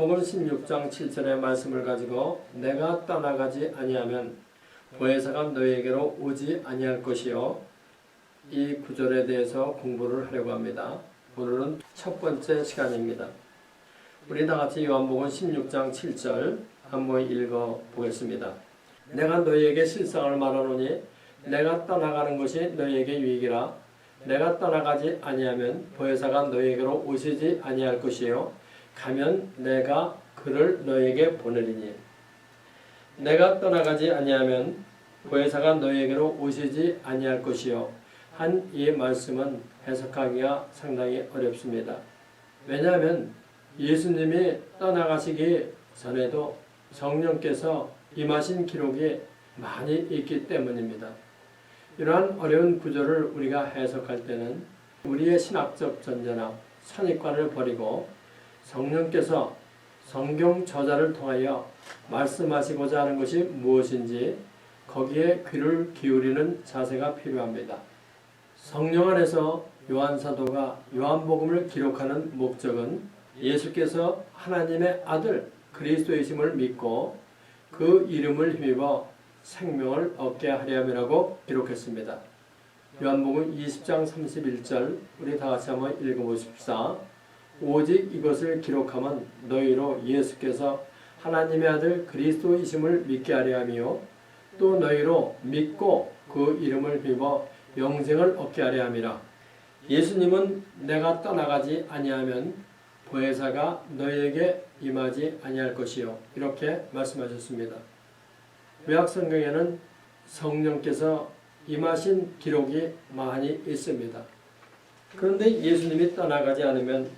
요한복음 16장 7절의 말씀을 가지고 내가 떠나가지 아니하면 보혜사가 너희에게로 오지 아니할 것이요. 이 구절에 대해서 공부를 하려고 합니다. 오늘은 첫 번째 시간입니다. 우리 다같이 요한복음 16장 7절 한번 읽어 보겠습니다. 내가 너희에게 실상을 말하노니 내가 떠나가는 것이 너희에게 유익이라. 내가 떠나가지 아니하면 보혜사가 너희에게로 오시지 아니할 것이요. 가면 내가 그를 너희에게 보내리니. 내가 떠나가지 아니하면 보혜사가 너희에게로 오시지 아니할 것이요. 한 이 말씀은 해석하기가 상당히 어렵습니다. 왜냐하면 예수님이 떠나가시기 전에도 성령께서 임하신 기록이 많이 있기 때문입니다. 이러한 어려운 구절을 우리가 해석할 때는 우리의 신학적 전제나 선입관을 버리고 성령께서 성경 저자를 통하여 말씀하시고자 하는 것이 무엇인지 거기에 귀를 기울이는 자세가 필요합니다. 성령 안에서 요한사도가 요한복음을 기록하는 목적은 예수께서 하나님의 아들 그리스도이심을 믿고 그 이름을 힘입어 생명을 얻게 하려 함이라고 기록했습니다. 요한복음 20장 31절 우리 다같이 한번 읽어보십시다. 오직 이것을 기록하면 너희로 예수께서 하나님의 아들 그리스도이심을 믿게 하려 함이요 또 너희로 믿고 그 이름을 힘입어 영생을 얻게 하려 함이라. 예수님은 내가 떠나가지 아니하면 보혜사가 너희에게 임하지 아니할 것이요 이렇게 말씀하셨습니다. 구약성경에는 성령께서 임하신 기록이 많이 있습니다. 그런데 예수님이 떠나가지 않으면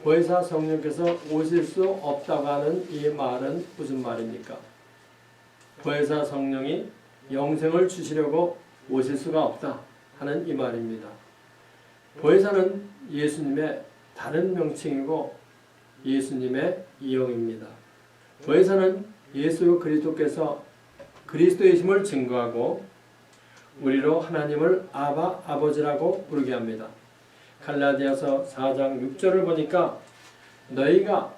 보혜사 성령께서 오실 수 없다고 하는 이 말은 무슨 말입니까? 보혜사 성령이 영생을 주시려고 오실 수가 없다 하는 이 말입니다. 보혜사는 예수님의 다른 명칭이고 예수님의 이형입니다. 보혜사는 예수 그리스도께서 그리스도의 힘을 증거하고 우리로 하나님을 아바 아버지라고 부르게 합니다. 갈라디아서 4장 6절을 보니까 너희가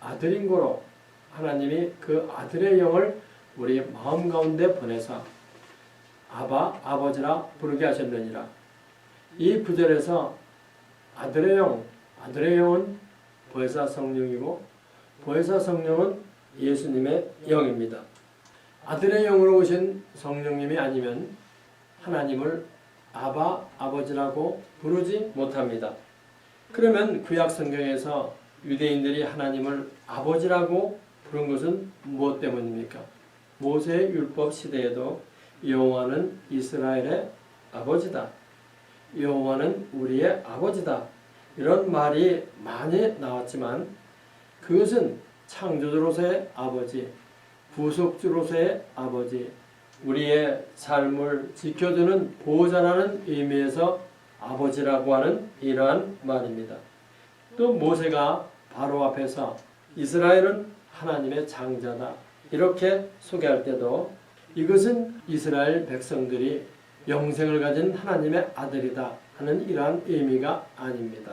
아들인 고로 하나님이 그 아들의 영을 우리 마음 가운데 보내사 아바 아버지라 부르게 하셨느니라. 이 구절에서 아들의 영은 보혜사 성령이고 보혜사 성령은 예수님의 영입니다. 아들의 영으로 오신 성령님이 아니면 하나님을 아바 아버지라고 부르지 못합니다. 그러면 구약 성경에서 유대인들이 하나님을 아버지라고 부른 것은 무엇 때문입니까? 모세의 율법 시대에도 여호와는 이스라엘의 아버지다. 여호와는 우리의 아버지다. 이런 말이 많이 나왔지만 그것은 창조주로서의 아버지, 구속주로서의 아버지, 우리의 삶을 지켜주는 보호자라는 의미에서 아버지라고 하는 이러한 말입니다. 또 모세가 바로 앞에서 이스라엘은 하나님의 장자다 이렇게 소개할 때도 이것은 이스라엘 백성들이 영생을 가진 하나님의 아들이다 하는 이러한 의미가 아닙니다.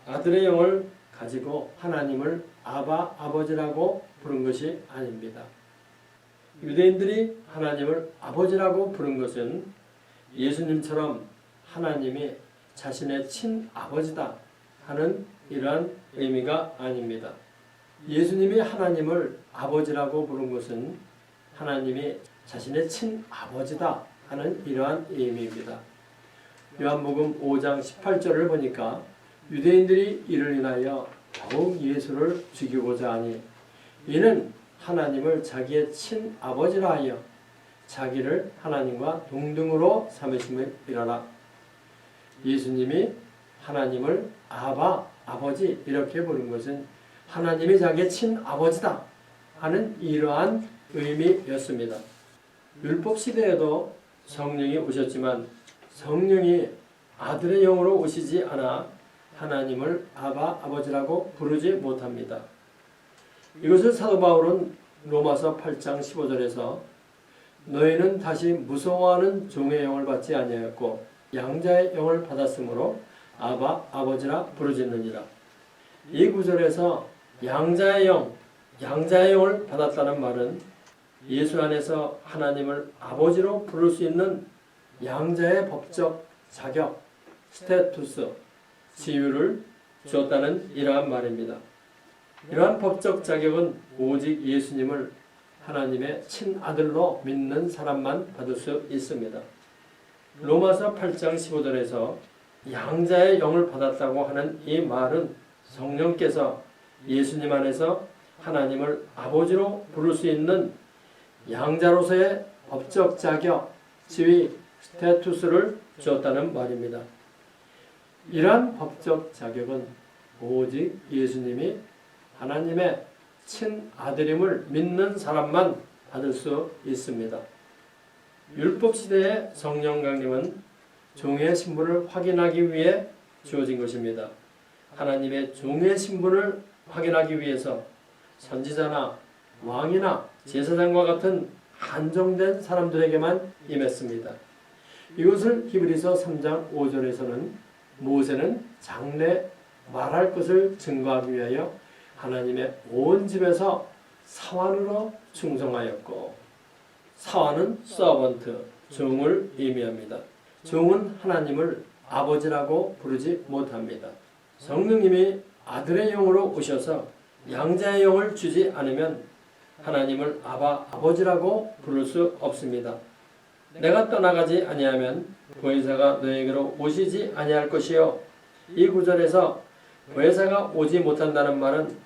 아들의 영을 가지고 하나님을 아바 아버지라고 부른 것이 아닙니다. 유대인들이 하나님을 아버지라고 부른 것은 예수님처럼 하나님이 자신의 친아버지다 하는 이러한 의미가 아닙니다. 예수님이 하나님을 아버지라고 부른 것은 하나님이 자신의 친아버지다 하는 이러한 의미입니다. 요한복음 5장 18절을 보니까 유대인들이 이를 인하여 더욱 예수를 죽이고자 하니 이는 하나님을 자기의 친아버지라 하여 자기를 하나님과 동등으로 삼으심이라라. 예수님이 하나님을 아바, 아버지 이렇게 부른 것은 하나님이 자기의 친아버지다 하는 이러한 의미였습니다. 율법 시대에도 성령이 오셨지만 성령이 아들의 영으로 오시지 않아 하나님을 아바, 아버지라고 부르지 못합니다. 이것을 사도 바울은 로마서 8장 15절에서 너희는 다시 무서워하는 종의 영을 받지 아니하였고 양자의 영을 받았으므로 아바 아버지라 부르짖느니라. 이 구절에서 양자의 영, 양자의 영을 받았다는 말은 예수 안에서 하나님을 아버지로 부를 수 있는 양자의 법적 자격, 스테투스, 지위를 주었다는 이러한 말입니다. 이러한 법적 자격은 오직 예수님을 하나님의 친아들로 믿는 사람만 받을 수 있습니다. 로마서 8장 15절에서 양자의 영을 받았다고 하는 이 말은 성령께서 예수님 안에서 하나님을 아버지로 부를 수 있는 양자로서의 법적 자격, 지위, 스테투스를 주었다는 말입니다. 이러한 법적 자격은 오직 예수님이 하나님의 친아들임을 믿는 사람만 받을 수 있습니다. 율법시대의 성령 강림은 종의 신분을 확인하기 위해 주어진 것입니다. 하나님의 종의 신분을 확인하기 위해서 선지자나 왕이나 제사장과 같은 한정된 사람들에게만 임했습니다. 이것을 히브리서 3장 5절에서는 모세는 장래 말할 것을 증거하기 위하여 하나님의 온 집에서 사환으로 충성하였고, 사환은 서번트, 종을 의미합니다. 종은 하나님을 아버지라고 부르지 못합니다. 성령님이 아들의 영으로 오셔서 양자의 영을 주지 않으면 하나님을 아버지라고 부를 수 없습니다. 내가 떠나가지 아니하면 보혜사가 너에게로 오시지 아니할 것이요. 이 구절에서 보혜사가 오지 못한다는 말은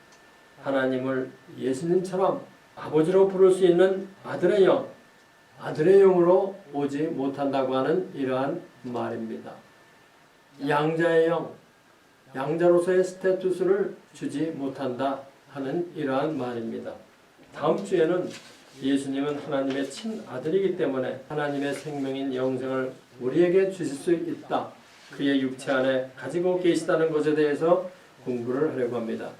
하나님을 예수님처럼 아버지로 부를 수 있는 아들의 영, 아들의 영으로 오지 못한다고 하는 이러한 말입니다. 양자의 영, 양자로서의 스테투스를 주지 못한다 하는 이러한 말입니다. 다음 주에는 예수님은 하나님의 친아들이기 때문에 하나님의 생명인 영생을 우리에게 주실 수 있다. 그의 육체 안에 가지고 계시다는 것에 대해서 공부를 하려고 합니다.